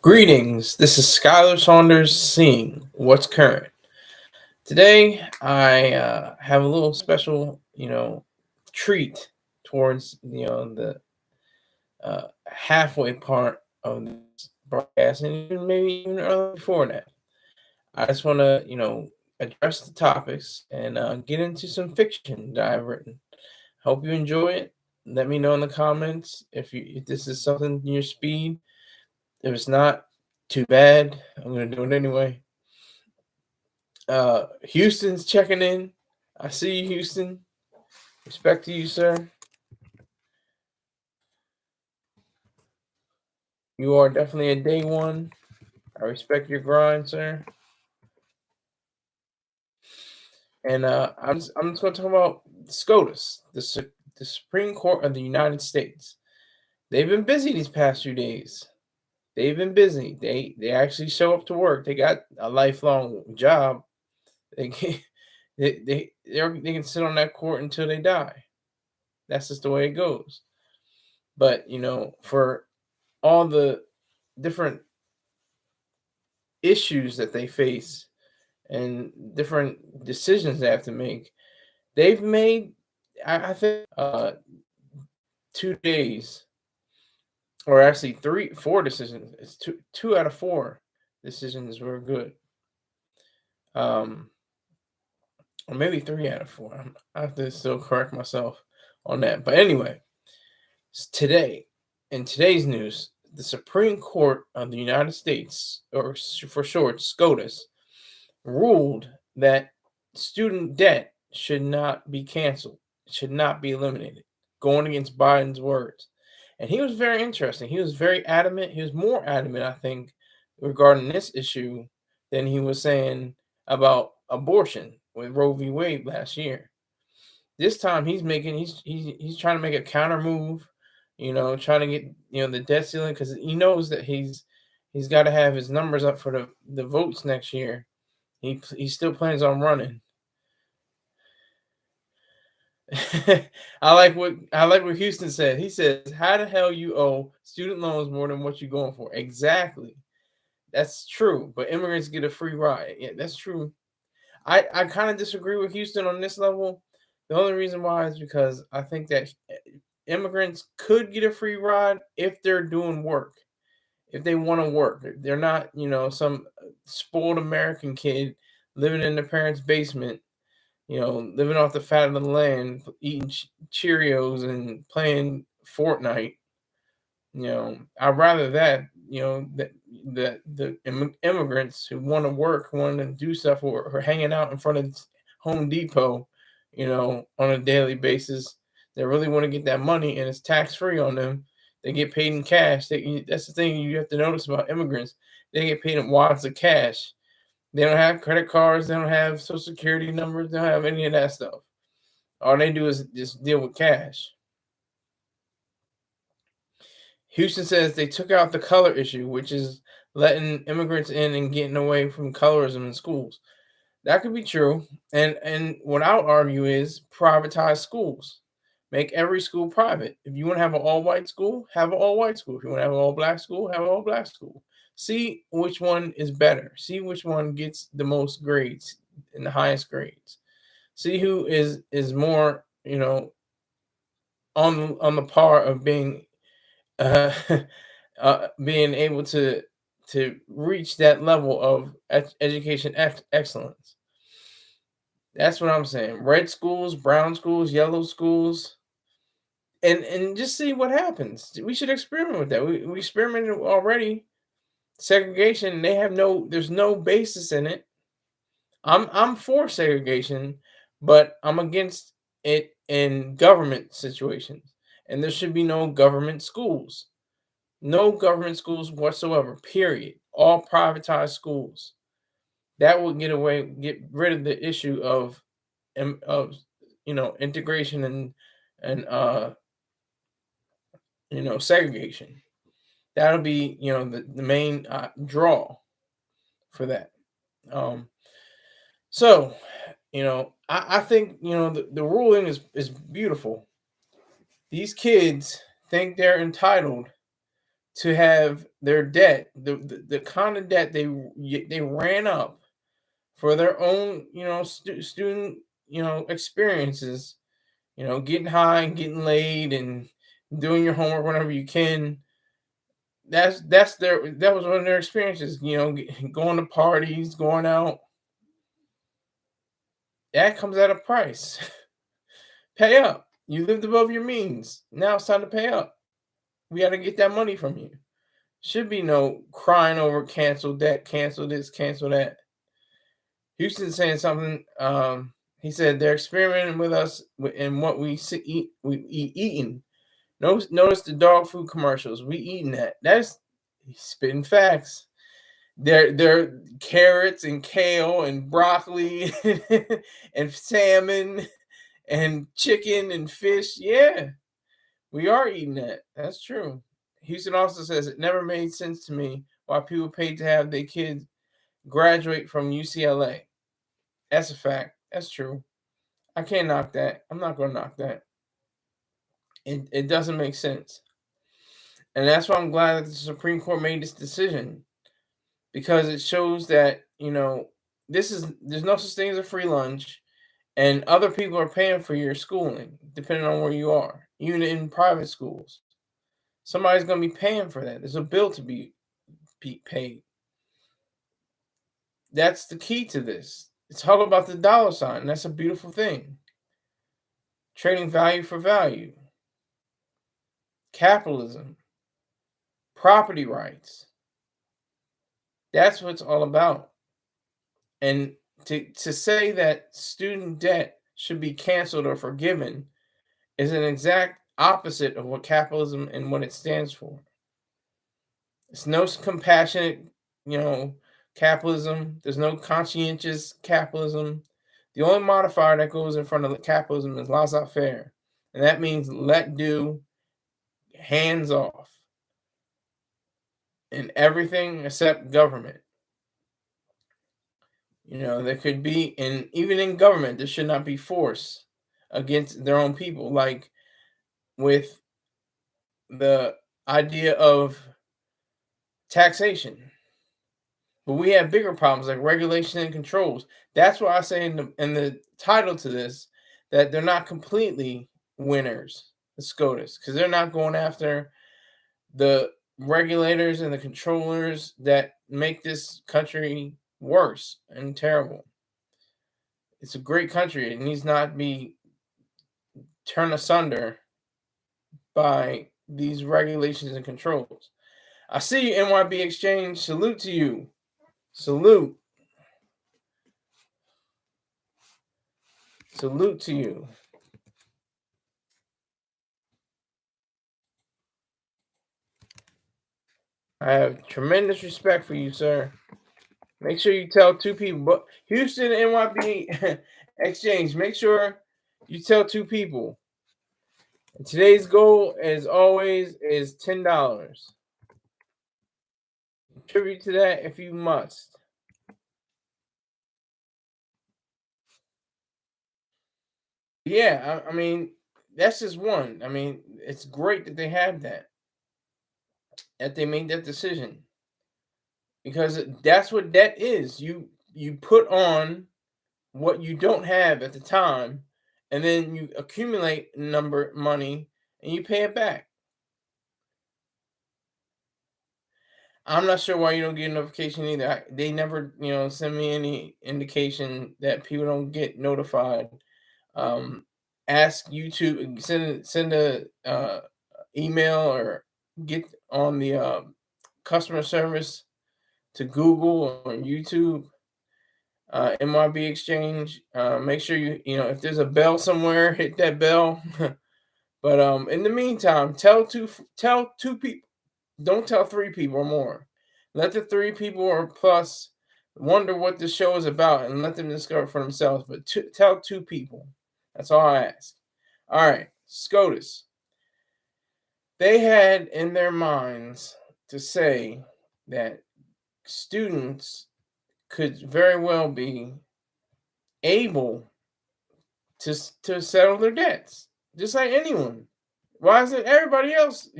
Greetings, this is Skyler Saunders seeing what's current. Today, I have a little special, treat towards, the halfway part of this broadcast and even maybe even early before that. I just want to, address the topics and get into some fiction that I've written. Hope you enjoy it. Let me know in the comments if this is something your speed. If it's not, too bad. I'm gonna do it anyway. Houston's checking in. I see you, Houston. Respect to you, sir. You are definitely a day one. I respect your grind, sir. And I'm just going to talk about SCOTUS, the Supreme Court of the United States. They've been busy these past few days. They've been busy. They actually show up to work. They got a lifelong job. They can, they can sit on that court until they die. That's just the way it goes. But for all the different issues that they face and different decisions they have to make, they've made, I think, 2 days, or actually 4 decisions. It's two out of 4 decisions were good. Or maybe 3 out of 4. I have to still correct myself on that. But anyway, today, in today's news, the Supreme Court of the United States, or for short, SCOTUS, ruled that student debt should not be canceled, should not be eliminated, going against Biden's words. And he was very interesting. He was very adamant. He was more adamant, I think, regarding this issue than he was saying about abortion with Roe v. Wade last year. This time he's trying to make a counter move, trying to get the debt ceiling, because he knows that he's got to have his numbers up for the votes next year. He still plans on running. I like what Houston said. He says, "How the hell you owe student loans more than what you're going for?" Exactly. That's true. But immigrants get a free ride. Yeah, that's true. I kind of disagree with Houston on this level. The only reason why is because I think that immigrants could get a free ride if they're doing work, if they want to work. They're not, some spoiled American kid living in their parents' basement, living off the fat of the land, eating Cheerios and playing Fortnite. I'd rather that, that the immigrants who want to work, want to do stuff, or hanging out in front of Home Depot, on a daily basis. They really want to get that money, and it's tax free on them. They get paid in cash. That's the thing you have to notice about immigrants. They get paid in wads of cash. They don't have credit cards. They don't have social security numbers. They don't have any of that stuff. All they do is just deal with cash. Houston says they took out the color issue, which is letting immigrants in and getting away from colorism in schools. That could be true. And what I'll argue is privatize schools. Make every school private. If you want to have an all-white school, have an all-white school. If you want to have an all-black school, have an all-black school. See which one is better. See which one gets the most grades and the highest grades. See who is more, on the par of being being able to reach that level of education excellence. That's what I'm saying. Red schools, brown schools, yellow schools, and just see what happens. We should experiment with that. We experimented already. Segregation, there's no basis in it. I'm for segregation, but I'm against it in government situations. And there should be no government schools. No government schools whatsoever, period. All privatized schools. That will get rid of the issue of integration and segregation. That'll be the main draw for that. So I think the ruling is beautiful. These kids think they're entitled to have their debt, the kind of debt they ran up for their own, student, experiences, getting high and getting laid and doing your homework whenever you can. That was one of their experiences, going to parties, going out. That comes at a price. Pay up. You lived above your means. Now it's time to pay up. We got to get that money from you. Should be no crying over cancel debt, cancel this, cancel that. Houston's saying something. He said they're experimenting with us in what we eating. Notice the dog food commercials. We eating that. That's spitting facts. They're carrots and kale and broccoli and salmon and chicken and fish. Yeah, we are eating that. That's true. Houston also says it never made sense to me why people paid to have their kids graduate from UCLA. That's a fact. That's true. I can't knock that. I'm not going to knock that. It doesn't make sense. And that's why I'm glad that the Supreme Court made this decision, because it shows that, there's no such thing as a free lunch, and other people are paying for your schooling, depending on where you are, even in private schools. Somebody's going to be paying for that. There's a bill to be paid. That's the key to this. It's all about the dollar sign. And that's a beautiful thing. Trading value for value. Capitalism. Property rights. That's what it's all about. And to say that student debt should be canceled or forgiven is an exact opposite of what capitalism and what it stands for. It's no compassionate, capitalism. There's no conscientious capitalism. The only modifier that goes in front of capitalism is laissez-faire. And that means let do, hands off. In everything except government. There could be, and even in government, there should not be force against their own people, like with the idea of taxation. But we have bigger problems like regulation and controls. That's why I say in the title to this that they're not completely winners, the SCOTUS, because they're not going after the regulators and the controllers that make this country worse and terrible. It's a great country. It needs not be torn asunder by these regulations and controls. I see you, NYB Exchange. Salute to you. Salute. Salute to you. I have tremendous respect for you, sir. Make sure you tell 2 people. But Houston NYB Exchange, make sure you tell 2 people. And today's goal, as always, is $10. Contribute to that if you must. Yeah, I mean, that's just one. I mean, it's great that they have that they made that decision, because that's what debt is. You put on what you don't have at the time, and then you accumulate money and you pay it back. I'm not sure why you don't get a notification either. They never, send me any indication that people don't get notified. Ask YouTube, send a email or get on the customer service to Google or YouTube, MRB Exchange. Make sure if there's a bell somewhere, hit that bell. But in the meantime, tell two people. Don't tell 3 people or more. Let the 3 people or plus wonder what the show is about and let them discover for themselves. But tell 2 people. That's all I ask. All right, SCOTUS. They had in their minds to say that students could very well be able to settle their debts, just like anyone. Why isn't everybody else?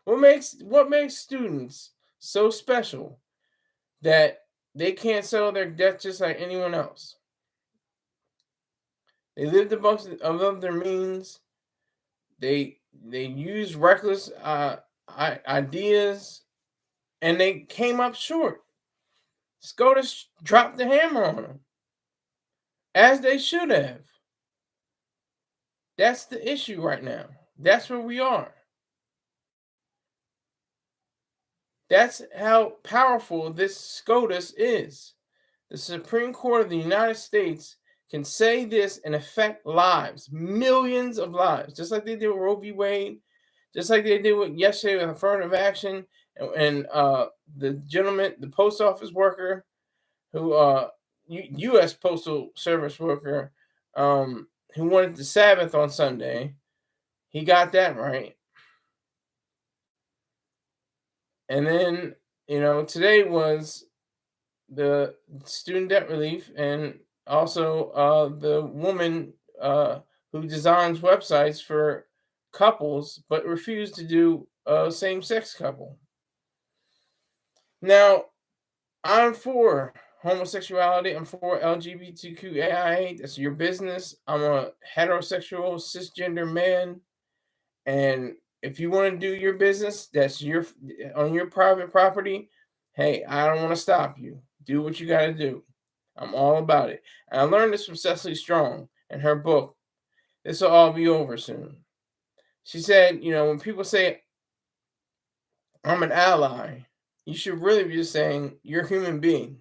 What makes students so special that they can't settle their debt just like anyone else? They lived above their means. They used reckless ideas, and they came up short. SCOTUS dropped the hammer on them, as they should have. That's the issue right now. That's where we are. That's how powerful this SCOTUS is. The Supreme Court of the United States can say this and affect lives, millions of lives, just like they did with Roe v. Wade, just like they did with yesterday with affirmative action, and the gentleman, the post office worker, who U.S. Postal Service worker, who wanted the Sabbath on Sunday. He got that right. And then, today was the student debt relief, and also the woman who designs websites for couples but refused to do a same-sex couple. Now, I'm for homosexuality. I'm for LGBTQAI. That's your business. I'm a heterosexual cisgender man, and if you want to do your business, that's on your private property. Hey, I don't want to stop you. Do what you got to do. I'm all about it. And I learned this from Cecily Strong in her book. This will all be over soon. She said, when people say I'm an ally, you should really be just saying you're a human being.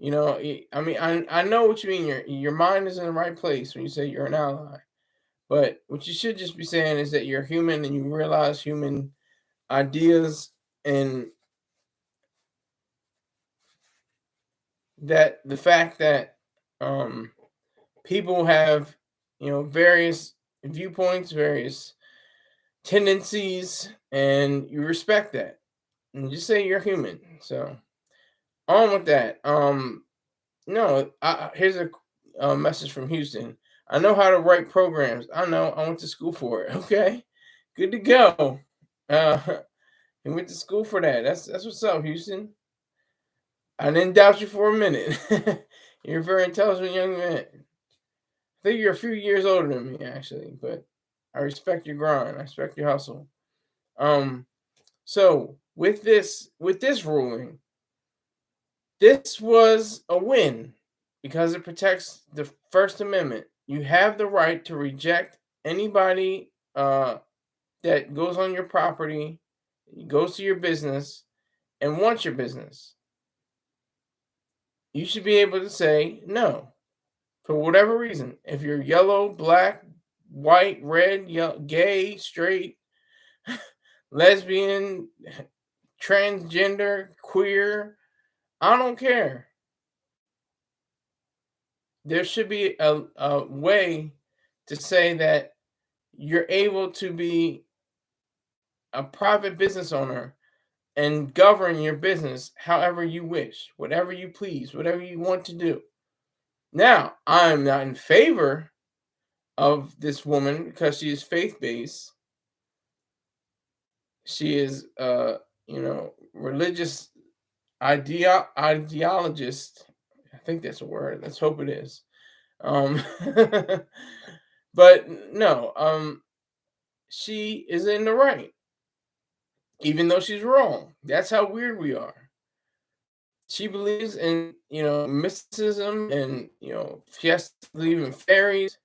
I know what you mean. Your mind is in the right place when you say you're an ally. But what you should just be saying is that you're human and you realize human ideas, and that the fact that people have, various viewpoints, various tendencies, and you respect that. And just say you're human. So on with that. No, here's a message from Houston. I know how to write programs. I know. I went to school for it. Okay, good to go. He went to school for that. That's what's up, Houston. I didn't doubt you for a minute. You're a very intelligent young man. I think you're a few years older than me, actually, but I respect your grind. I respect your hustle. So with this ruling, this was a win because it protects the First Amendment. You have the right to reject anybody that goes on your property, goes to your business, and wants your business. You should be able to say no for whatever reason. If you're yellow, black, white, red, gay, straight, lesbian, transgender, queer, I don't care. There should be a way to say that you're able to be a private business owner and govern your business however you wish, whatever you please, whatever you want to do. Now, I'm not in favor of this woman because she is faith-based. She is, religious ideologist. I think that's a word. Let's hope it is. But no, she is in the right, even though she's wrong. That's how weird we are. She believes in, mysticism, and, she has to believe in fairies.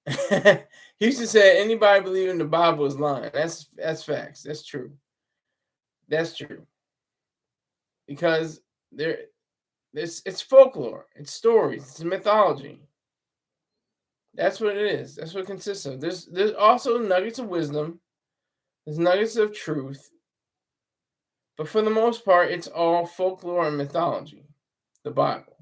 He used to say anybody believing in the Bible is lying. That's facts. That's true. That's true. Because it's folklore, it's stories, it's mythology. That's what it is. That's what it consists of. There's also nuggets of wisdom. There's nuggets of truth. But for the most part, it's all folklore and mythology, the Bible.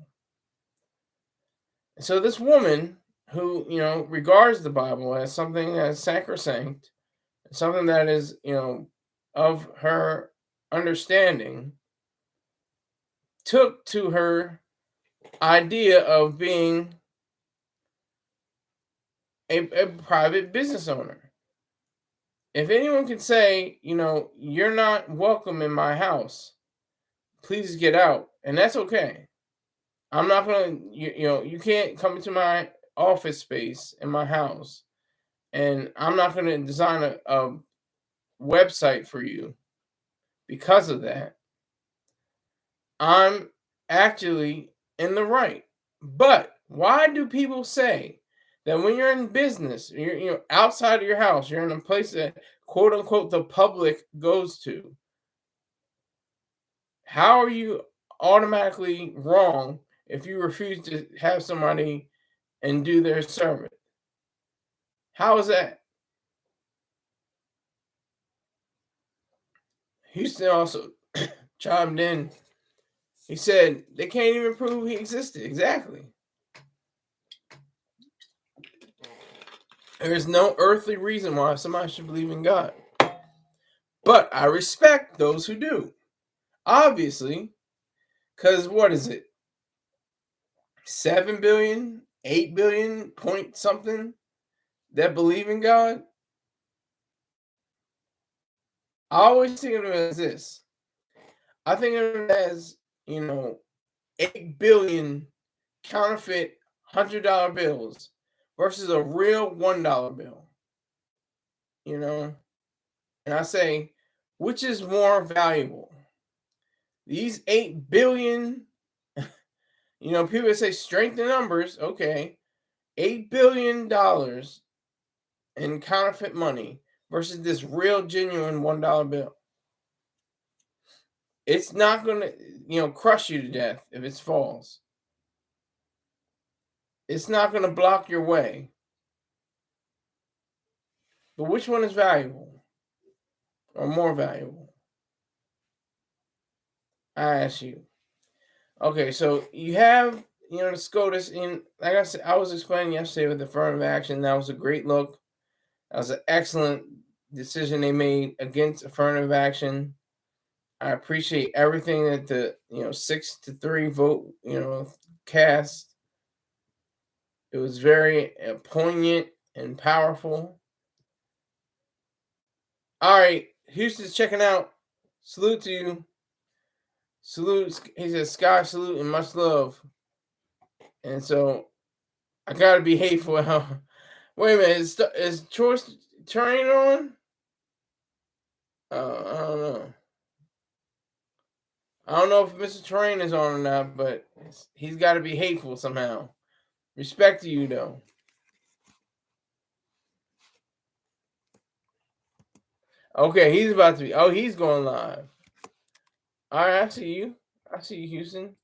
So this woman who, regards the Bible as something that is sacrosanct, something that is, of her understanding, took to her idea of being a private business owner. If anyone can say, you're not welcome in my house, please get out, and that's okay. I'm not gonna, you can't come into my office space in my house, and I'm not gonna design a website for you because of that. I'm actually in the right. But why do people say that when you're in business, you're outside of your house, you're in a place that quote unquote the public goes to? How are you automatically wrong if you refuse to have somebody and do their service? How is that? Houston also chimed in. He said they can't even prove he existed. Exactly. There is no earthly reason why somebody should believe in God. But I respect those who do. Obviously, because what is it? 7 billion, 8 billion point something that believe in God? I always think of it as this. I think of it as, 8 billion counterfeit $100 bills versus a real $1 bill. And I say, which is more valuable? These 8 billion, people say strength in numbers, okay. $8 billion in counterfeit money versus this real genuine $1 bill. It's not going to, crush you to death if it falls. It's not going to block your way. But which one is valuable or more valuable? I ask you. Okay, so you have, the SCOTUS in, like I said, I was explaining yesterday with affirmative action. That was a great look. That was an excellent decision they made against affirmative action. I appreciate everything that the 6-3 vote cast. It was very poignant and powerful. All right, Houston's checking out. Salute to you. Salute. He says, "Sky salute and much love." And so I gotta be hateful. Wait a minute, is Choice Train on? I don't know. I don't know if Mr. Terrain is on or not, but he's got to be hateful somehow. Respect to you, though. Okay, he's about to be. Oh, he's going live. All right, I see you. I see you, Houston.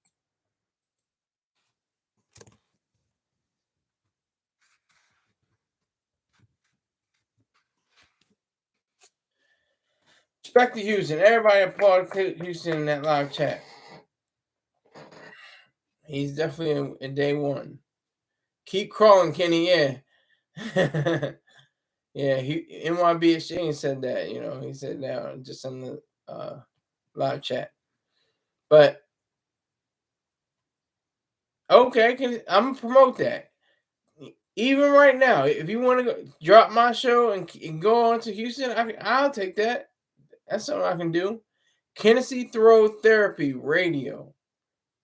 Respect to Houston. Everybody applaud Houston in that live chat. He's definitely in day one. Keep crawling, Kenny. Yeah. Yeah, NYB Exchange said that, he said that just on the live chat. But okay, I'm gonna promote that. Even right now, if you want to go drop my show and go on to Houston, I'll take that. That's something I can do. Tennessee Throw Therapy Radio.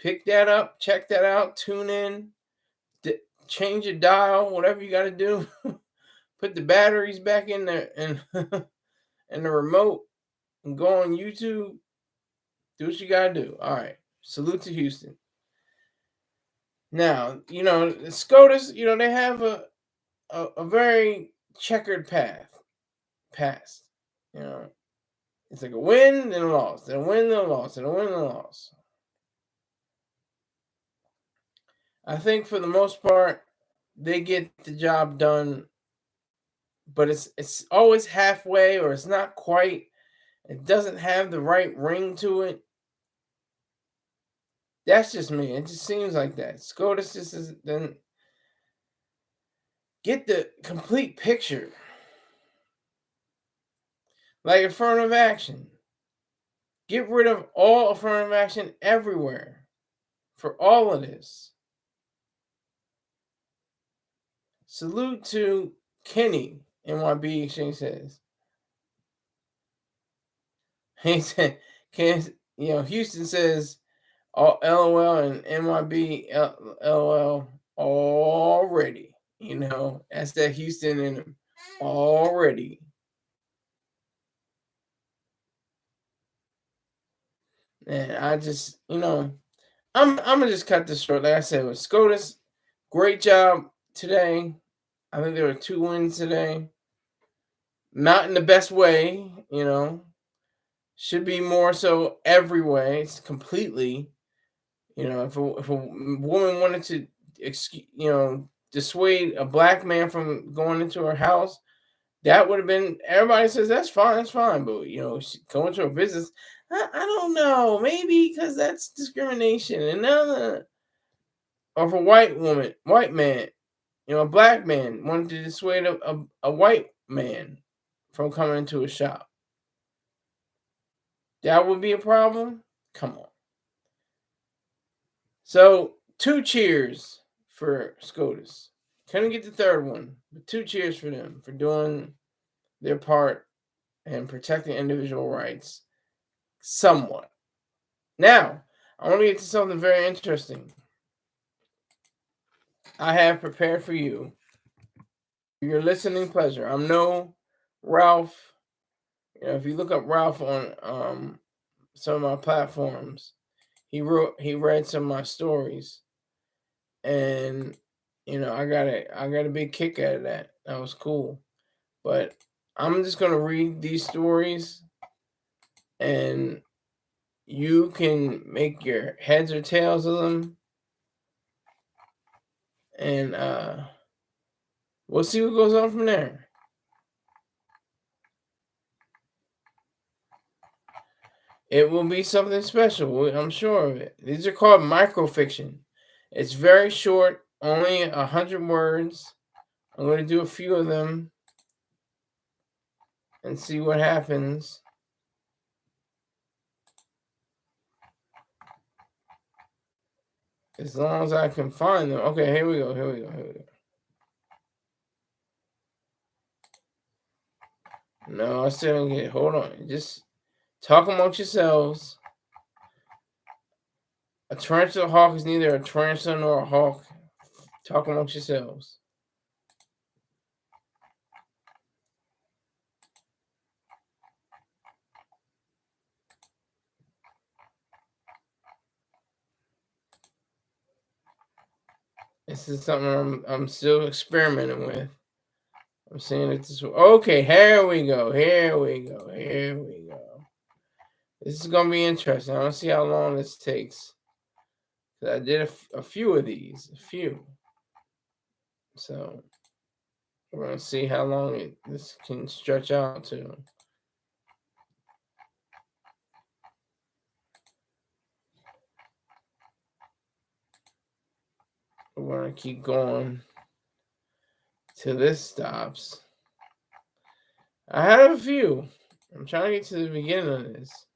Pick that up, check that out, tune in, change your dial, whatever you got to do. Put the batteries back in there and and the remote and go on YouTube. Do what you got to do. All right. Salute to Houston. Now, SCOTUS, they have a very checkered past. It's like a win, then a loss, then a win, then a loss, then a win, then a loss. I think for the most part, they get the job done, but it's always halfway or it's not quite. It doesn't have the right ring to it. That's just me. It just seems like that. SCOTUS just then get the complete picture. Like affirmative action. Get rid of all affirmative action everywhere for all of this. Salute to Kenny, NYB Exchange says. He said, "Can Houston says, all LOL and NYB LOL already. That's that Houston in him already." And I just, I'm gonna just cut this short. Like I said, with SCOTUS, great job today. I think there were 2 wins today. Not in the best way. Should be more so every way. It's completely. If a woman wanted to, dissuade a black man from going into her house, that would have been. Everybody says that's fine, that's fine. But going to her business, I don't know, maybe because that's discrimination. And now, or if a white man, a black man wanted to dissuade a white man from coming into a shop, that would be a problem. Come on. So 2 cheers for SCOTUS. Couldn't get the third one, but 2 cheers for them for doing their part and protecting individual rights somewhat. Now, I want to get to something very interesting. I have prepared for you your listening pleasure. I'm no Ralph. If you look up Ralph on some of my platforms, he read some of my stories, and I got a big kick out of that. That was cool. But I'm just gonna read these stories, and you can make your heads or tails of them, and we'll see what goes on from there. It will be something special. I'm sure of it. These are called microfiction. It's very short, only 100 words. I'm going to do a few of them and see what happens. As long as I can find them. Okay, here we go. No, I still don't get it. Hold on. Just talk amongst yourselves. A tarantula hawk is neither a tarantula nor a hawk. Talk amongst yourselves. This is something I'm still experimenting with. I'm saying it this way. Okay, here we go. This is gonna be interesting. I want to see how long this takes. I did a few of these, So we're gonna see how long this can stretch out to. We're gonna keep going till this stops. I have a few. I'm trying to get to the beginning of this.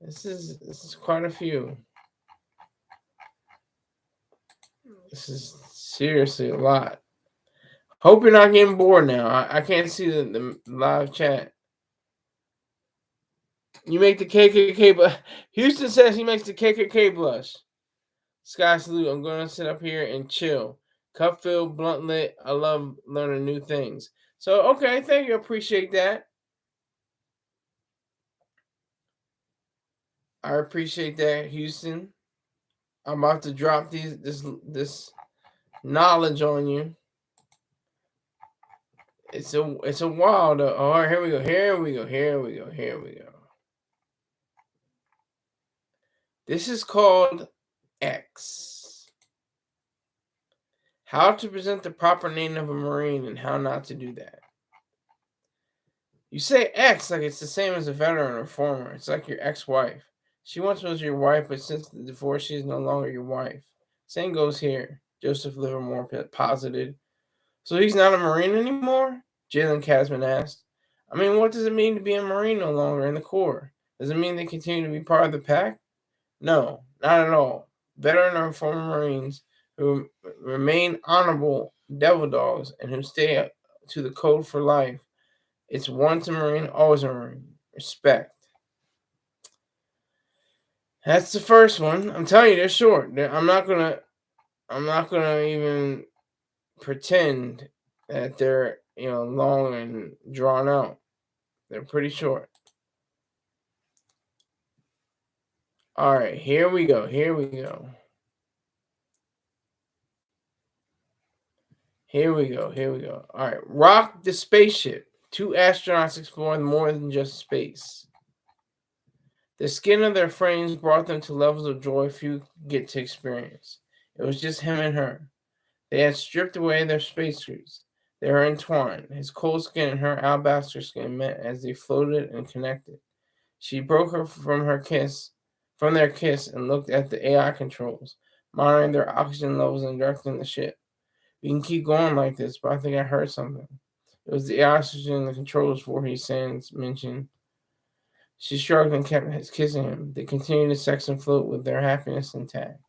This is quite a few. This is seriously a lot. Hope you're not getting bored now. I can't see the live chat. You make the KKK, but Houston says he makes the KKK blush. Sky salute. I'm going to sit up here and chill. Cup filled, blunt lit. I love learning new things. So, okay, thank you. Appreciate that. I appreciate that, Houston. I'm about to drop this knowledge on you. It's a wild. All right, here we go. This is called X. How to present the proper name of a Marine and how not to do that. You say X like it's the same as a veteran or former. It's like your ex-wife. She once was your wife, but since the divorce, she is no longer your wife. Same goes here. Joseph Livermore posited. So he's not a Marine anymore? Jalen Kasman asked. I mean, what does it mean to be a Marine no longer in the Corps? Does it mean they continue to be part of the pack? No, not at all. Veteran or former Marines who remain honorable devil dogs and who stay up to the code for life. It's once a Marine, always a Marine. Respect. That's the first one. I'm telling you, they're short. I'm not gonna even pretend that they're long and drawn out. They're pretty short. All right, here we go. Here we go. Here we go. Here we go. All right, rock the spaceship. Two astronauts exploring more than just space. The skin of their frames brought them to levels of joy few get to experience. It was just him and her. They had stripped away their spacesuits. They were entwined. His cold skin and her alabaster skin met as they floated and connected. She broke her from their kiss, and looked at the AI controls, monitoring their oxygen levels and directing the ship. We can keep going like this, but I think I heard something. It was the oxygen in the controls, Voorhees Sands mentioned. She shrugged and kept kissing him. They continued to sex and float with their happiness intact.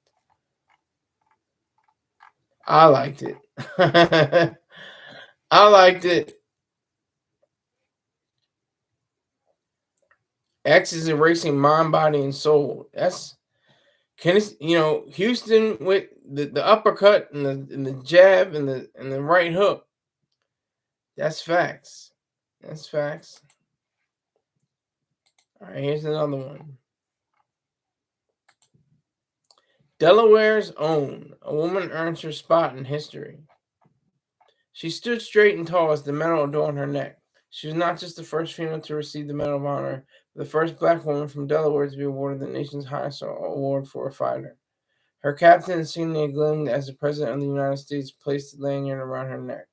I liked it. I liked it. X is erasing mind, body, and soul. Houston with the uppercut and the jab and the right hook. That's facts. That's facts. All right, here's another one. Delaware's own. A woman earns her spot in history. She stood straight and tall as the medal adorned her neck. She was not just the first female to receive the Medal of Honor, but the first black woman from Delaware to be awarded the nation's highest award for a fighter. Her captain insignia gleamed as the President of the United States placed the lanyard around her neck.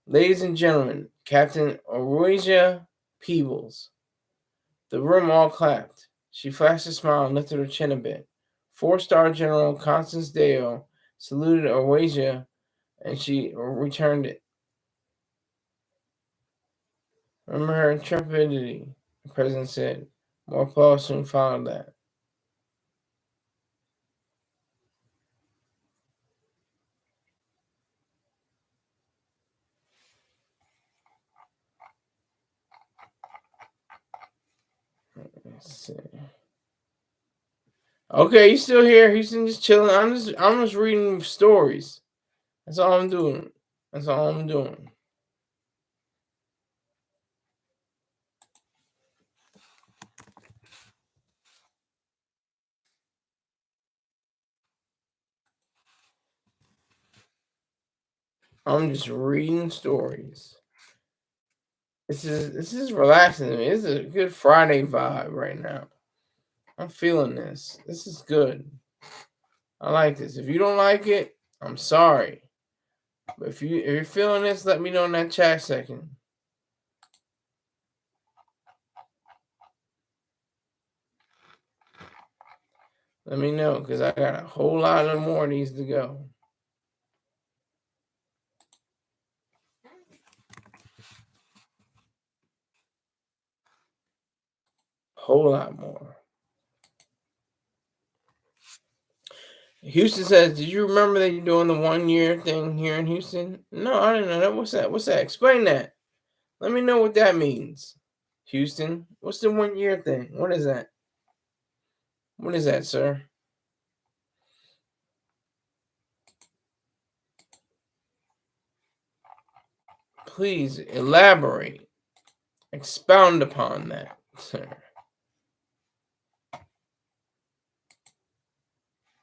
Ladies and gentlemen, Captain Orosia Peebles. The room all clapped. She flashed a smile and lifted her chin a bit. Four-star General Constance Deo saluted Orosia, and she returned it. Remember her intrepidity, the president said. More applause soon followed that. Let's see. Okay, you still here? Houston just chilling. I'm just reading stories. That's all I'm doing. That's all I'm doing. I'm just reading stories. This is relaxing to me. This is a good Friday vibe right now. I'm feeling this. This is good. I like this. If you don't like it, I'm sorry. But if you're feeling this, let me know in that chat section. Let me know, because I got a whole lot of more of these to go. Whole lot more. Houston says, did you remember that you're doing the 1 year thing here in Houston? No, I didn't know that. What's that? What's that? Explain that. Let me know what that means. Houston, what's the 1 year thing? What is that? What is that, sir? Please elaborate. Expound upon that, sir.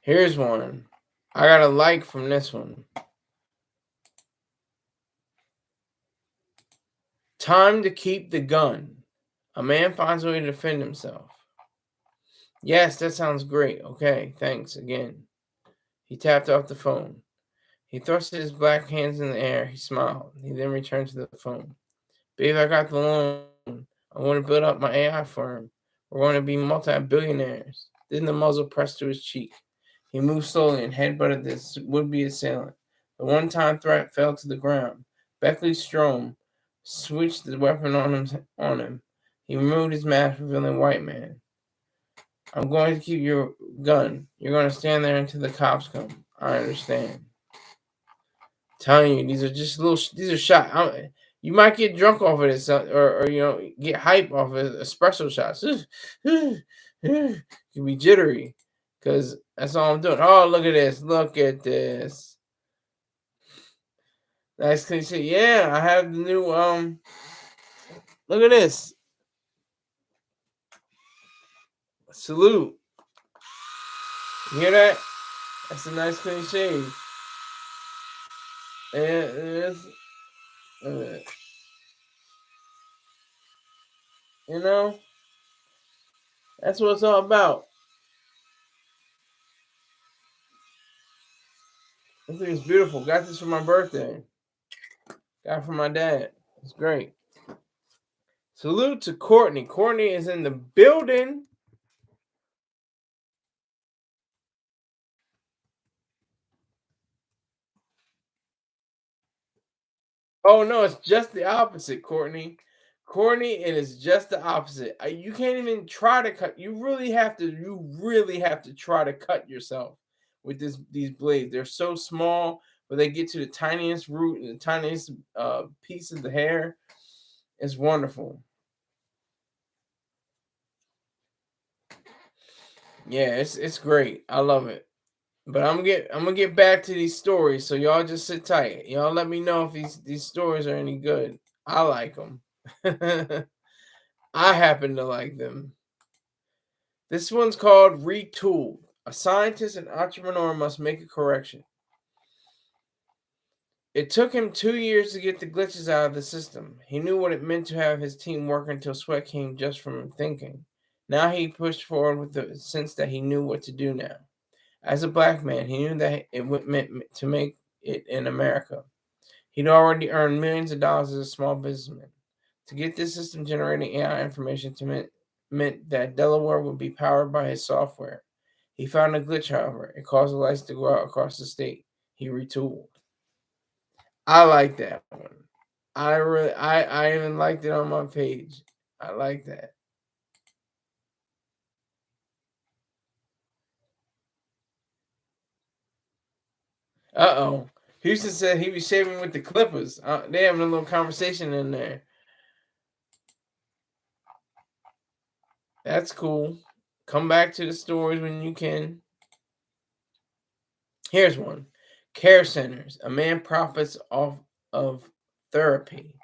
Here's one. I got a like from this one. Time to keep the gun. A man finds a way to defend himself. Yes, that sounds great. Okay, thanks again. He tapped off the phone. He thrust his black hands in the air. He smiled. He then returned to the phone. Babe, I got the loan. I want to build up my AI firm. We're going to be multi-billionaires. Then the muzzle pressed to his cheek. He moved slowly and headbutted this would-be assailant. The one-time threat fell to the ground. Beckley Strom switched the weapon on him. He removed his mask, revealing white man. I'm going to keep your gun. You're going to stand there until the cops come. I understand. Telling you, these are just these are shots. You might get drunk off of this, or get hype off of espresso shots. It can be jittery because that's all I'm doing. Oh, look at this. Look at this. Nice clean sheet. Yeah, I have the new look at this. Salute. You hear that? That's a nice clean shave. And it's, you know, that's what it's all about. This thing is beautiful. Got this for my birthday. Got it from my dad. It's great. Salute to Courtney. Courtney is in the building. Oh no, it's just the opposite, Courtney. Courtney, it is just the opposite. You can't even try to cut. You really have to. You really have to try to cut yourself with these blades. They're so small, but they get to the tiniest root and the tiniest piece of the hair. It's wonderful. Yeah, it's great. I love it. But I'm gonna get back to these stories. So y'all just sit tight. Y'all let me know if these stories are any good. I like them. I happen to like them. This one's called Retooled. A scientist and entrepreneur must make a correction. It took him 2 years to get the glitches out of the system. He knew what it meant to have his team work until sweat came just from thinking. Now he pushed forward with the sense that he knew what to do now. As a black man, he knew that it meant to make it in America. He'd already earned millions of dollars as a small businessman. To get this system generating AI information meant that Delaware would be powered by his software. He found a glitch, however. It caused the lights to go out across the state. He retooled. I like that one. I even liked it on my page. I like that. Uh-oh. Houston said he was shaving with the Clippers. They having a little conversation in there. That's cool. Come back to the stories when you can. Here's one. Care centers. A man profits off of therapy.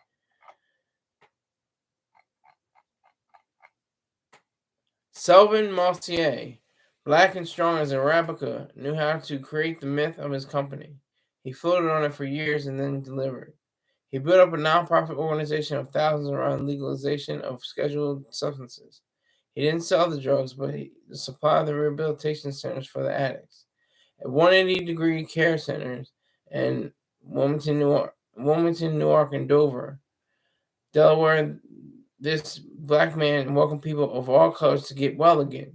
Selvin Mossier, black and strong as Arabica, knew how to create the myth of his company. He floated on it for years and then delivered. He built up a nonprofit organization of thousands around legalization of scheduled substances. He didn't sell the drugs, but he supplied the rehabilitation centers for the addicts. At 180-degree care centers and Wilmington, Newark, and Dover, Delaware, this black man welcomed people of all colors to get well again.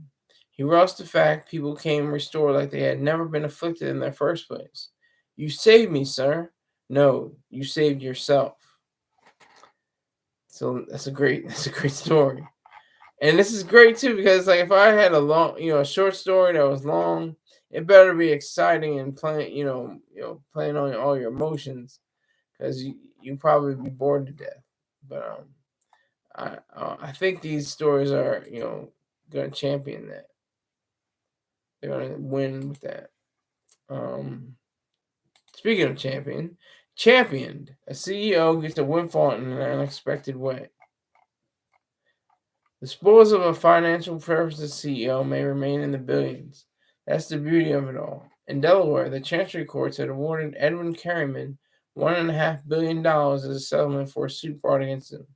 He relished the fact people came restored like they had never been afflicted in their first place. You saved me, sir. No, you saved yourself. So that's a great story. And this is great too because like if I had a short story that was long, it better be exciting and playing, playing on all your emotions because you probably be bored to death. But I think these stories are going to champion that. They're going to win with that. Speaking of championed, a CEO gets a windfall in an unexpected way. The spoils of a financial services CEO may remain in the billions. That's the beauty of it all. In Delaware, the Chancery Courts had awarded Edwin Careyman $1.5 billion as a settlement for a suit brought against him.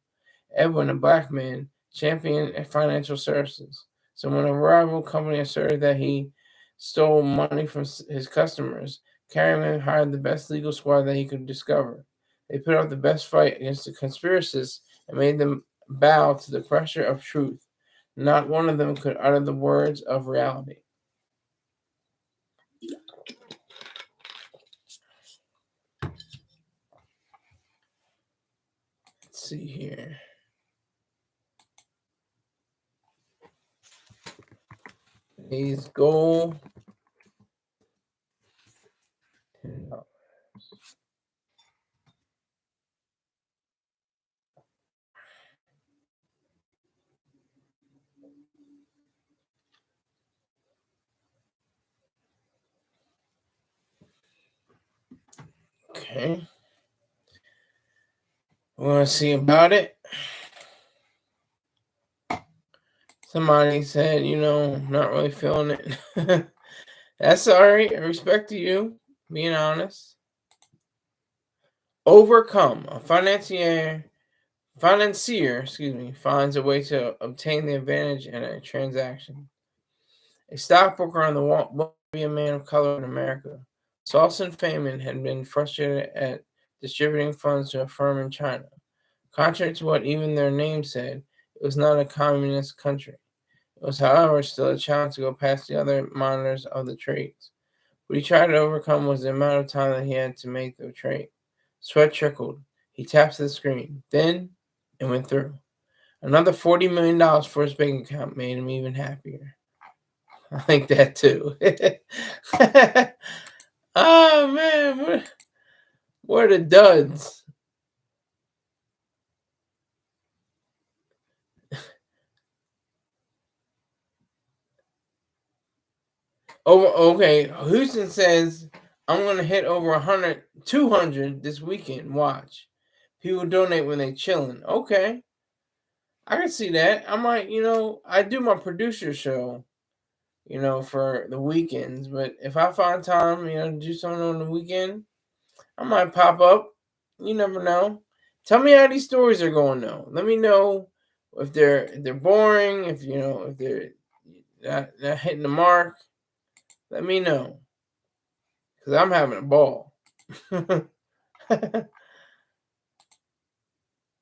Edwin, a black man, championed financial services. So when a rival company asserted that he stole money from his customers, Careyman hired the best legal squad that he could discover. They put up the best fight against the conspiracists and made them bow to the pressure of truth. Not one of them could utter the words of reality. Let's see here. Today's goal. Okay. Want to see about it? Somebody said, not really feeling it. That's all right. I respect you being honest. Overcome. A financier, finds a way to obtain the advantage in a transaction. A stockbroker on the wall will be a man of color in America. Salson Feynman had been frustrated at distributing funds to a firm in China. Contrary to what even their name said, it was not a communist country. It was, however, still a challenge to go past the other monitors of the trades. What he tried to overcome was the amount of time that he had to make the trade. Sweat trickled. He tapped the screen. Then it went through. Another $40 million for his bank account made him even happier. I think that too. Oh man, what are the duds? Okay. Houston says I'm gonna hit over 100, 200 this weekend. Watch. People donate when they chilling. Okay. I can see that. I might, I do my producer show, for the weekends. But if I find time, to do something on the weekend, I might pop up. You never know. Tell me how these stories are going though. Let me know if they're boring, if they're not hitting the mark. Let me know. Because I'm having a ball.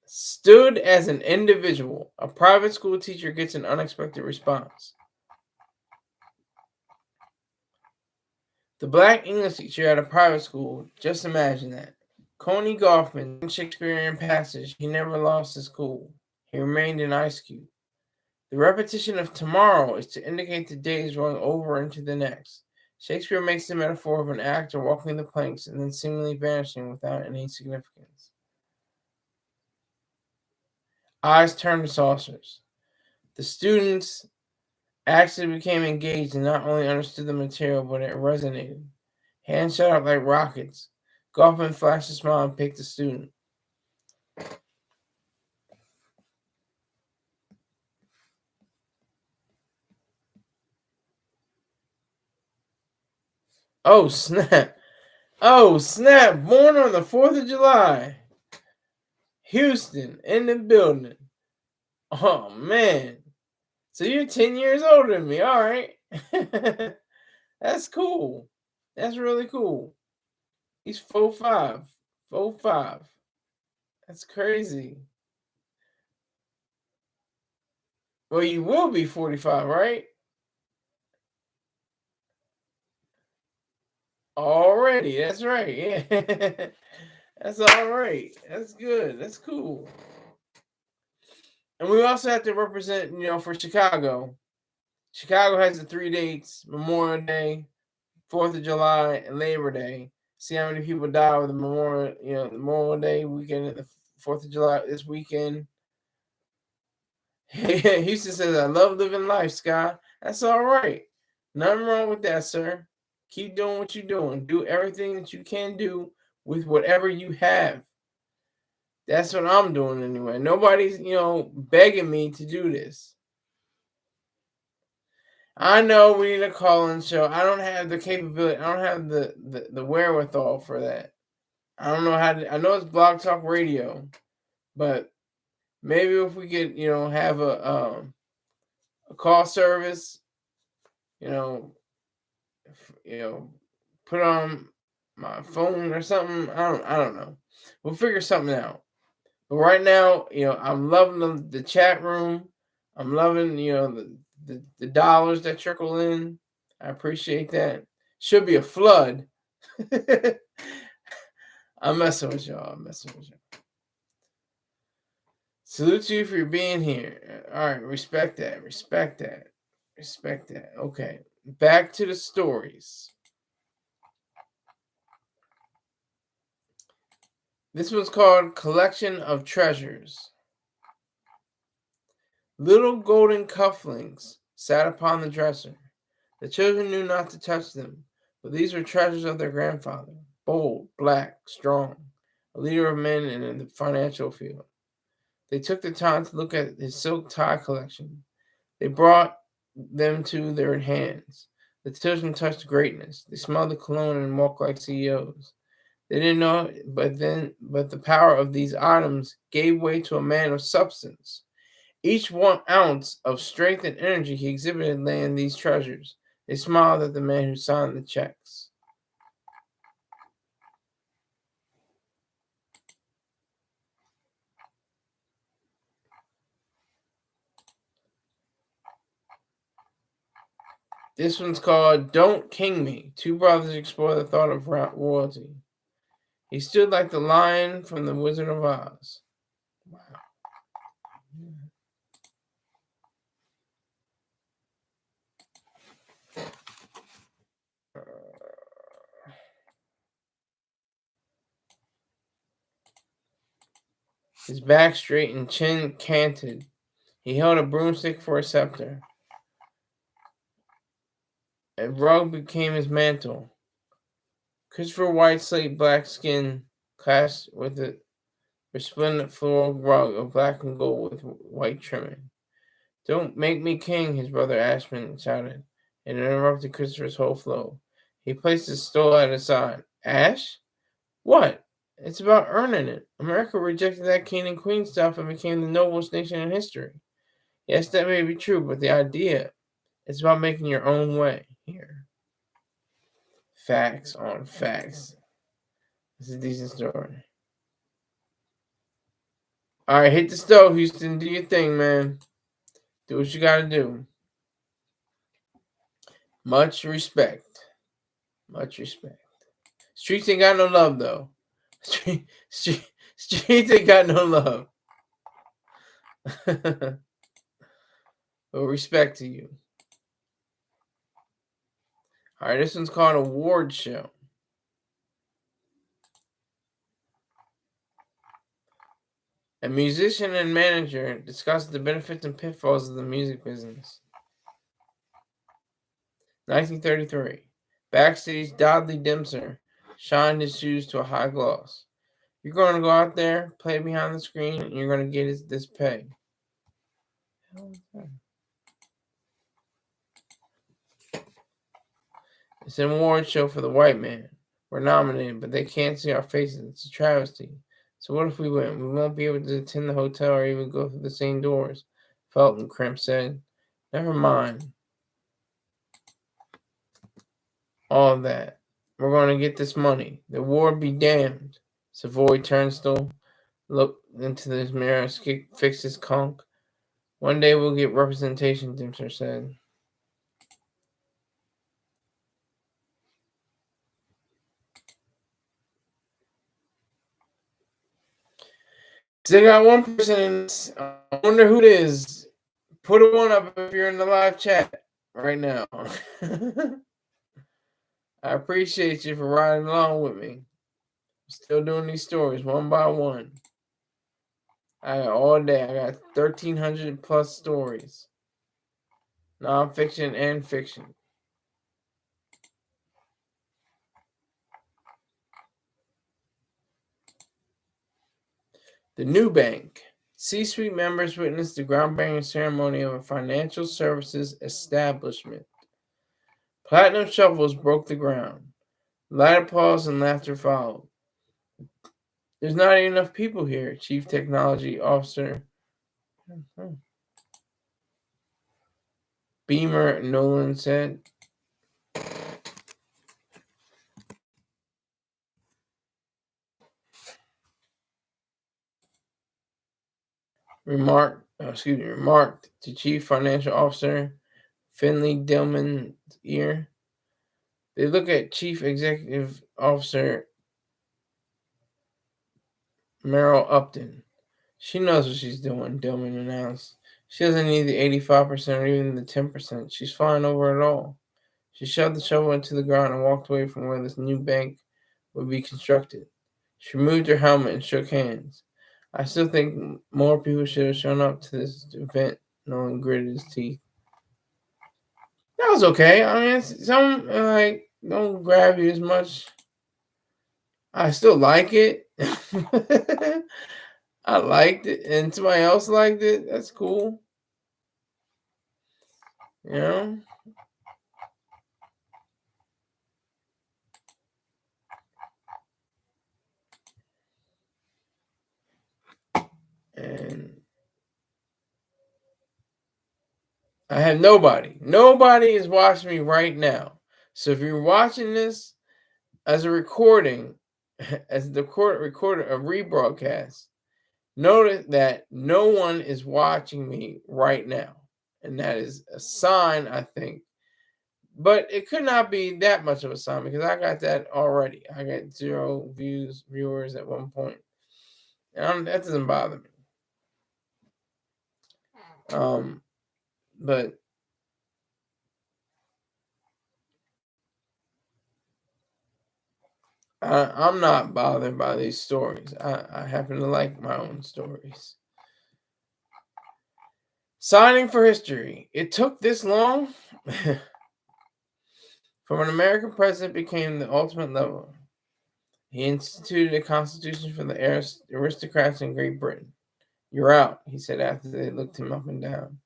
Stood as an individual. A private school teacher gets an unexpected response. The black English teacher at a private school, just imagine that. Coney Goffman, Shakespearean passage, he never lost his cool. He remained an ice cube. The repetition of tomorrow is to indicate the days rolling over into the next. Shakespeare makes the metaphor of an actor walking the planks and then seemingly vanishing without any significance. Eyes turned to saucers. The students actually became engaged and not only understood the material, but it resonated. Hands shot out like rockets. Goffman flashed a smile and picked the student. Oh, snap. Oh, snap. Born on the 4th of July. Houston in the building. Oh, man. So you're 10 years older than me. All right. That's cool. That's really cool. He's 4'5". 4'5". That's crazy. Well, you will be 45, right? Already. That's right. Yeah. That's all right. That's good. That's cool. And we also have to represent, for Chicago. Chicago has the 3 dates: Memorial Day, 4th of July, and Labor Day. See how many people die with the Memorial Day weekend and the 4th of July this weekend. Houston says, I love living life, Sky. That's all right. Nothing wrong with that, sir. Keep doing what you're doing. Do everything that you can do with whatever you have. That's what I'm doing anyway. Nobody's, begging me to do this. I know we need a call-in show. I don't have the capability. I don't have the wherewithal for that. I don't know how to. I know it's Blog Talk Radio, but maybe if we could, have a call service, you know, put on my phone or something. I don't know. We'll figure something out. But right now, I'm loving the chat room. I'm loving, the dollars that trickle in. I appreciate that. Should be a flood. I'm messing with y'all. Salute you for being here. All right, respect that. Okay, back to the stories. This one's called Collection of Treasures. Little golden cufflinks sat upon the dresser. The children knew not to touch them, but these were treasures of their grandfather. bold, black, strong, a leader of men in the financial field. They took the time to look at his silk tie collection. They brought them to their hands. The children touched greatness. They smelled the cologne and walked like CEOs. They didn't know it, but the power of these items gave way to a man of substance. Each 1 ounce of strength and energy he exhibited lay in these treasures. They smiled at the man who signed the checks. This one's called Don't King Me. Two brothers explore the thought of royalty. He stood like the lion from the Wizard of Oz. Wow. His back straight and chin canted. He held a broomstick for a scepter. A rug became his mantle. Christopher White slate black skin clasped with a resplendent floral rug of black and gold with white trimming. Don't make me king, his brother Ashman shouted, and interrupted Christopher's whole flow. He placed his stole at his side. Ash? What? It's about earning it. America rejected that king and queen stuff and became the noblest nation in history. Yes, that may be true, but the idea is about making your own way here. Facts on facts. This is a decent story. All right, hit the stove, Houston. Do your thing, man. Do what you gotta do. Much respect. Much respect. Streets ain't got no love, though. Streets ain't got no love. But respect to you. All right, this one's called Award Show. A musician and manager discusses the benefits and pitfalls of the music business. 1933. Backstage, Dudley Dimser shined his shoes to a high gloss. You're going to go out there, play behind the screen, and you're going to get this pay. It's an award show for the white man. We're nominated, but they can't see our faces. It's a travesty. So what if we win? We won't be able to attend the hotel or even go through the same doors, Felton Crimp said. Never mind all that. We're going to get this money. The award be damned. Savoy Turnstile looked into his mirror, fixed his conch. One day we'll get representation, Dimser said. Still got one person in this. I wonder who it is. Put a one up if you're in the live chat right now. I appreciate you for riding along with me. I'm still doing these stories one by one. I got all day. I got 1,300 plus stories. Nonfiction and fiction. The new bank. C-suite members witnessed the groundbreaking ceremony of a financial services establishment. Platinum shovels broke the ground. Loud applause and laughter followed. There's not enough people here, Chief Technology Officer Beamer Nolan said. Remarked to Chief Financial Officer Finley Dillman's ear. They look at Chief Executive Officer Meryl Upton. She knows what she's doing, Dillman announced. She doesn't need the 85% or even the 10%. She's fine over it all. She shoved the shovel into the ground and walked away from where this new bank would be constructed. She removed her helmet and shook hands. I still think more people should have shown up to this event, Nolan gritted his teeth. That was okay. I mean, some don't grab you as much. I still like it. I liked it, and somebody else liked it. That's cool. You know? And I have nobody. Nobody is watching me right now. So if you're watching this as a recording, as the recorder a rebroadcast, notice that no one is watching me right now. And that is a sign, I think. But it could not be that much of a sign because I got that already. I got 0 viewers at one point. And that doesn't bother me. But I'm not bothered by these stories. I happen to like my own stories. Signing for history. It took this long? From an American president became the ultimate level. He instituted a constitution for the aristocrats in Great Britain. You're out, he said after they looked him up and down.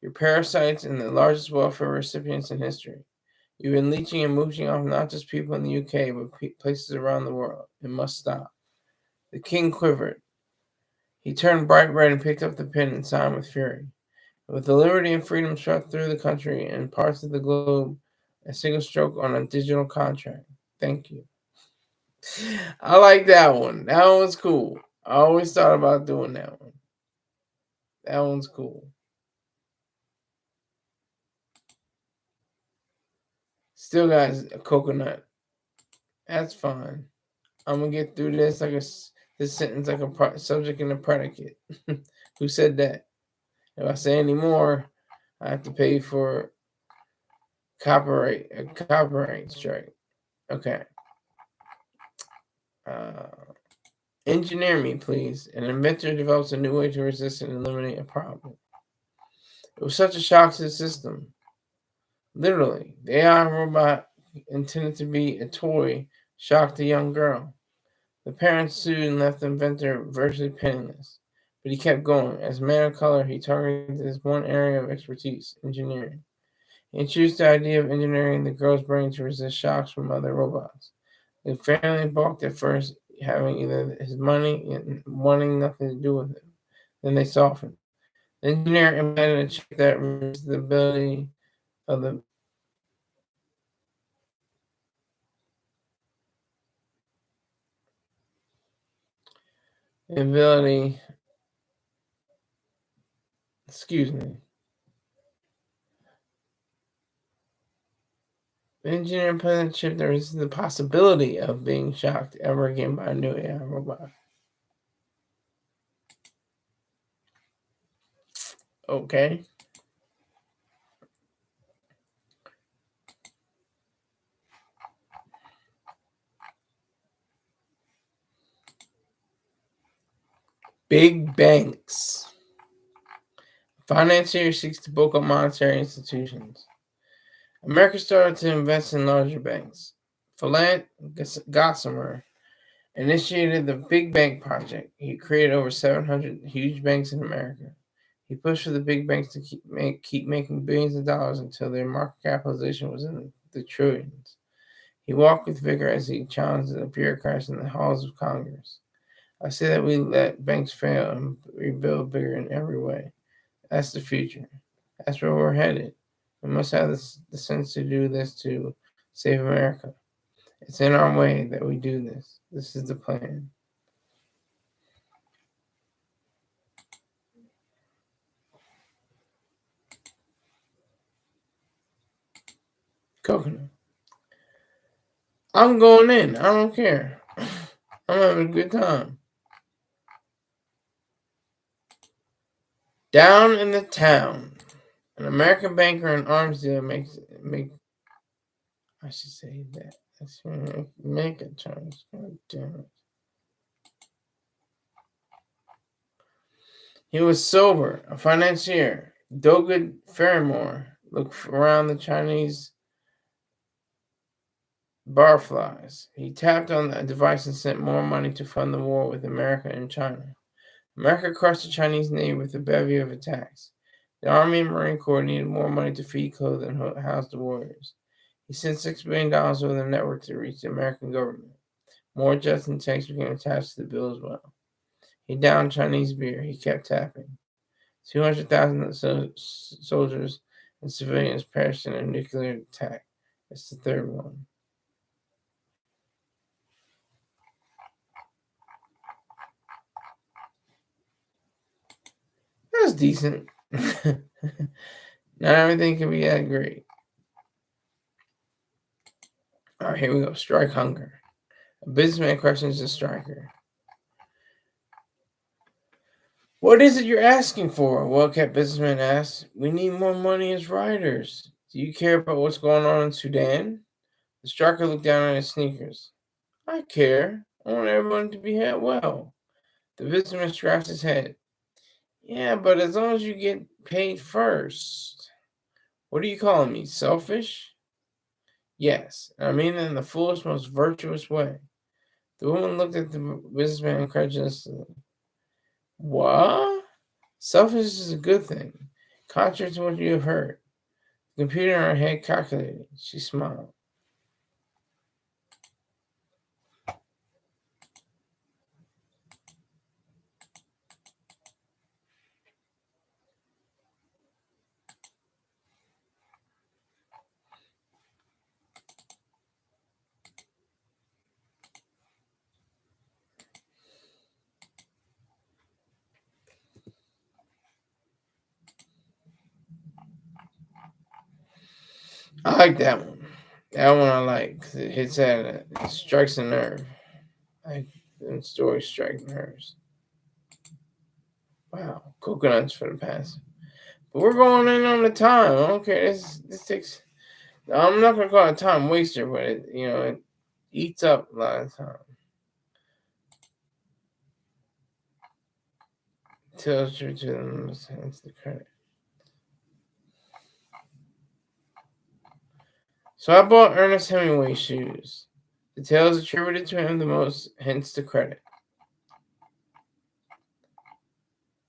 You're parasites and the largest welfare recipients in history. You've been leeching and mooching off not just people in the UK, but places around the world. It must stop. The king quivered. He turned bright red and picked up the pen and signed with fury. With the liberty and freedom swept through the country and parts of the globe, a single stroke on a digital contract. Thank you. I like that one. That one was cool. I always thought about doing that one. That one's cool. Still got a coconut. That's fine. I'm gonna get through this this sentence like a subject and a predicate. Who said that? If I say any more, I have to pay for a copyright strike. Okay. Engineer me, please. An inventor develops a new way to resist and eliminate a problem. It was such a shock to the system. Literally, the AI robot intended to be a toy shocked a young girl. The parents sued and left the inventor virtually penniless. But he kept going. As a man of color, he targeted this one area of expertise, engineering. He introduced the idea of engineering the girl's brain to resist shocks from other robots. The family balked at first, having either his money and wanting nothing to do with him. Then they softened. The engineer implemented a chip that reduced the ability of the ability. Excuse me. The engineer implemented a chip that reduces the possibility of being shocked ever again by a new AI robot. Okay. Big banks. Financier seeks to bulk up monetary institutions. America started to invest in larger banks. Philant Gossamer initiated the Big Bank Project. He created over 700 huge banks in America. He pushed for the big banks to keep making billions of dollars until their market capitalization was in the trillions. He walked with vigor as he challenged the bureaucrats in the halls of Congress. I say that we let banks fail and rebuild bigger in every way. That's the future. That's where we're headed. We must have the sense to do this to save America. It's in our way that we do this. This is the plan. Coconut. I'm going in. I don't care. I'm having a good time. Down in the town, an American banker and arms dealer I should say that. Make a charge. God damn it. He was sober, a financier. Dogged Ferrymore looked around the Chinese Barflies. He tapped on the device and sent more money to fund the war with America and China. America crushed the Chinese Navy with a bevy of attacks. The Army and Marine Corps needed more money to feed, clothe, and house the warriors. He sent $6 billion over the network to reach the American government. More jets and tanks became attached to the bill as well. He downed Chinese beer. He kept tapping. 200,000 soldiers and civilians perished in a nuclear attack. That's the third one. That was decent. Not everything can be that great. All right, here we go. Strike hunger. A businessman questions a striker. What is it you're asking for? A well-kept businessman asks. We need more money as riders. Do you care about what's going on in Sudan? The striker looked down at his sneakers. I care. I want everyone to be well. The businessman scratched his head. Yeah, but as long as you get paid first. What are you calling me? Selfish? Yes, I mean it in the fullest, most virtuous way. The woman looked at the businessman incredulously. What? Selfishness is a good thing, contrary to what you have heard. The computer in her head calculated. She smiled. I like that one. That one I like. 'Cause it hits at it strikes a nerve. Like the stories strike nerves. Wow, coconuts for the past. But we're going in on the time. Okay, this takes. I'm not gonna call it a time waster, but it eats up a lot of time. Tells you to them, hence the credit. So I bought Ernest Hemingway shoes. The tales attributed to him the most, hence the credit.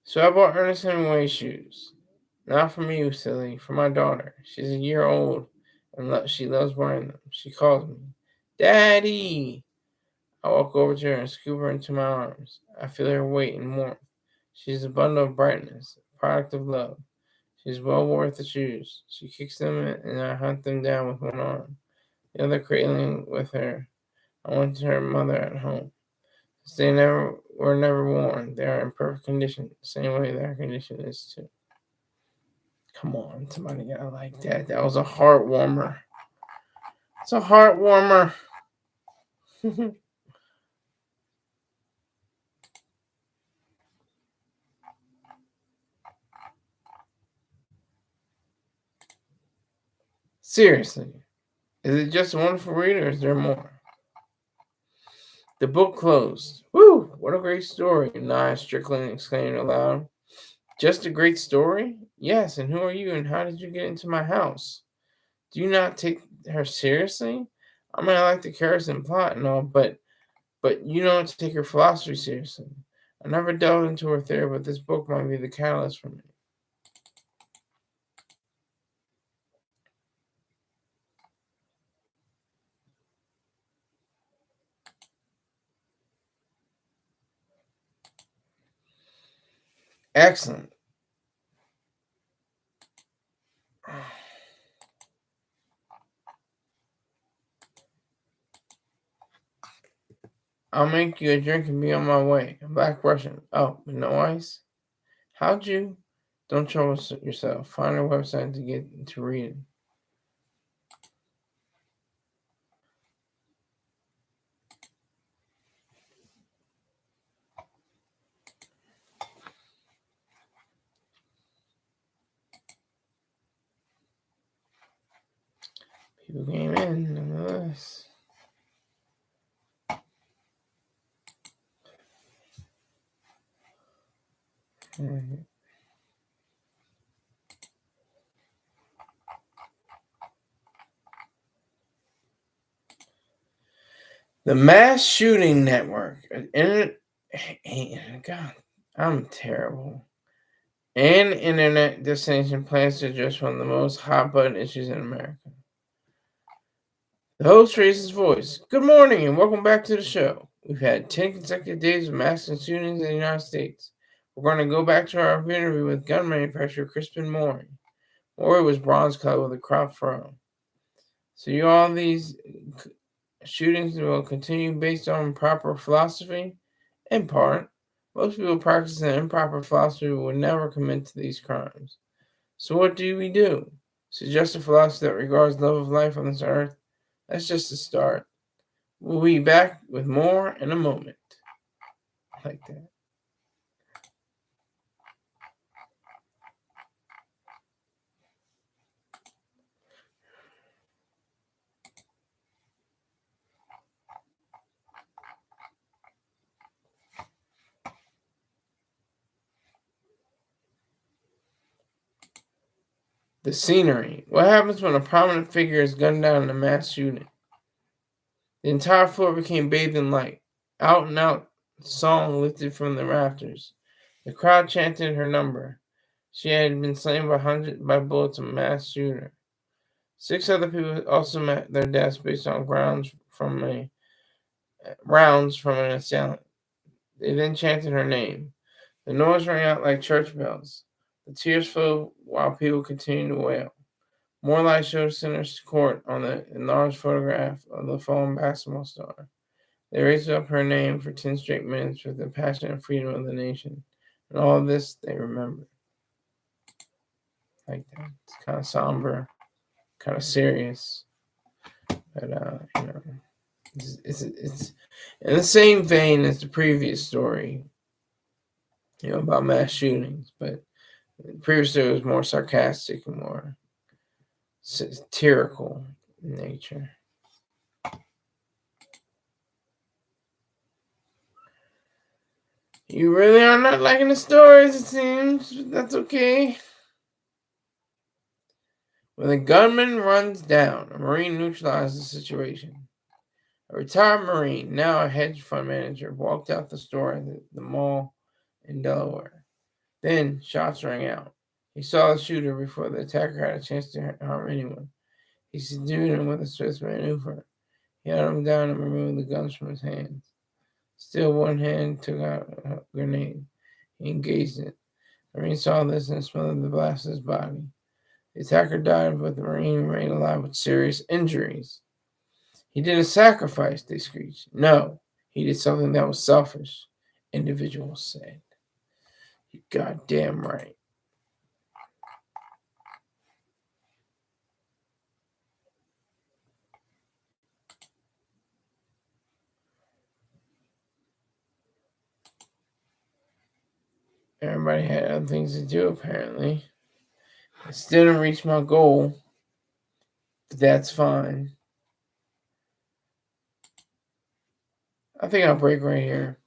So I bought Ernest Hemingway shoes. Not for me, silly, for my daughter. She's a year old and she loves wearing them. She calls me, Daddy. I walk over to her and scoop her into my arms. I feel her weight and warmth. She's a bundle of brightness, a product of love. She's well worth the shoes. She kicks them and I hunt them down with one arm, the other cradling with her. I went to her mother at home. They were never worn. They are in perfect condition, the same way their condition is too. Come on, somebody gotta like that. That was a heart warmer. It's a heart warmer. Seriously, is it just a wonderful read or is there more? The book closed. Woo! What a great story! Nye Strickland exclaimed aloud. Just a great story? Yes, and who are you and how did you get into my house? Do you not take her seriously? I mean, I like the Carson plot and all, but you don't take her philosophy seriously. I never delved into her theory, but this book might be the catalyst for me. Excellent. I'll make you a drink and be on my way. A black Russian. Oh, with no ice? How'd you? Don't trouble yourself. Find a website to get to reading. People came in nonetheless. Mm-hmm. The mass shooting network. God, I'm terrible. And internet destination plans to address one of the most hot button issues in America. The host raises his voice. Good morning and welcome back to the show. We've had 10 consecutive days of mass shootings in the United States. We're going to go back to our interview with gun manufacturer Crispin Maury. Maury was bronze colored with a crop fro. So all these shootings will continue based on proper philosophy? In part. Most people practicing improper philosophy will never commit to these crimes. So what do we do? Suggest a philosophy that regards love of life on this earth? That's just a start. We'll be back with more in a moment. Like that. The scenery. What happens when a prominent figure is gunned down in a mass shooting? The entire floor became bathed in light. Out and out song lifted from the rafters. The crowd chanted her number. She had been slain by bullets of a mass shooter. 6 other people also met their deaths based on rounds from an assailant. They then chanted her name. The noise rang out like church bells. The tears flowed while people continued to wail. More light showed Center's court on the enlarged photograph of the fallen basketball star. They raised up her name for 10 straight minutes with the passion and freedom of the nation. And all of this they remembered. Like that. It's kind of somber, kind of serious. But, it's in the same vein as the previous story, about mass shootings. But the previous story was more sarcastic and more satirical in nature. You really are not liking the stories, it seems, but that's okay. When the gunman runs down, a Marine neutralizes the situation. A retired Marine, now a hedge fund manager, walked out the store at the mall in Delaware. Then shots rang out. He saw the shooter before the attacker had a chance to harm anyone. He subdued him with a swift maneuver. He held him down and removed the guns from his hands. Still, one hand took out a grenade. He engaged it. The Marine saw this and smothered the blast of his body. The attacker died, but the Marine remained alive with serious injuries. He did a sacrifice, they screeched. No, he did something that was selfish, individuals said. You goddamn right. Everybody had other things to do, apparently. I still didn't reach my goal, but that's fine. I think I'll break right here.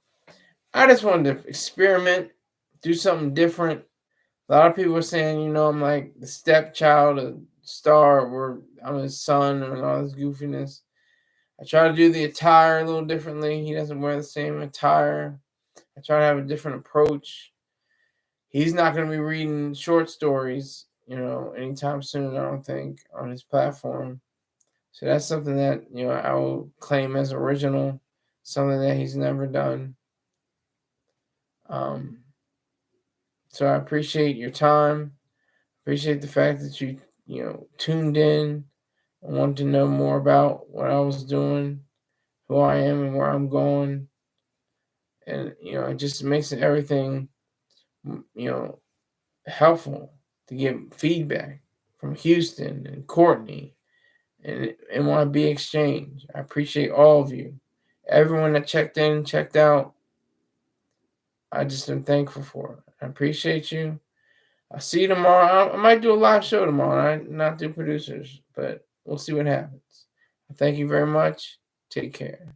I just wanted to experiment, do something different. A lot of people were saying, I'm like the stepchild of Star, where I'm his son, and all this goofiness. I try to do the attire a little differently. He doesn't wear the same attire. I try to have a different approach. He's not going to be reading short stories, anytime soon, I don't think, on his platform. So that's something that, I will claim as original, something that he's never done. So I appreciate your time. Appreciate the fact that you, tuned in and wanted to know more about what I was doing, who I am, and where I'm going. And, it just makes everything, helpful to get feedback from Houston and Courtney and NYB Exchange. I appreciate all of you. Everyone that checked in, checked out, I just am thankful for it. I appreciate you. I'll see you tomorrow. I might do a live show tomorrow. I not do producers, but we'll see what happens. Thank you very much. Take care.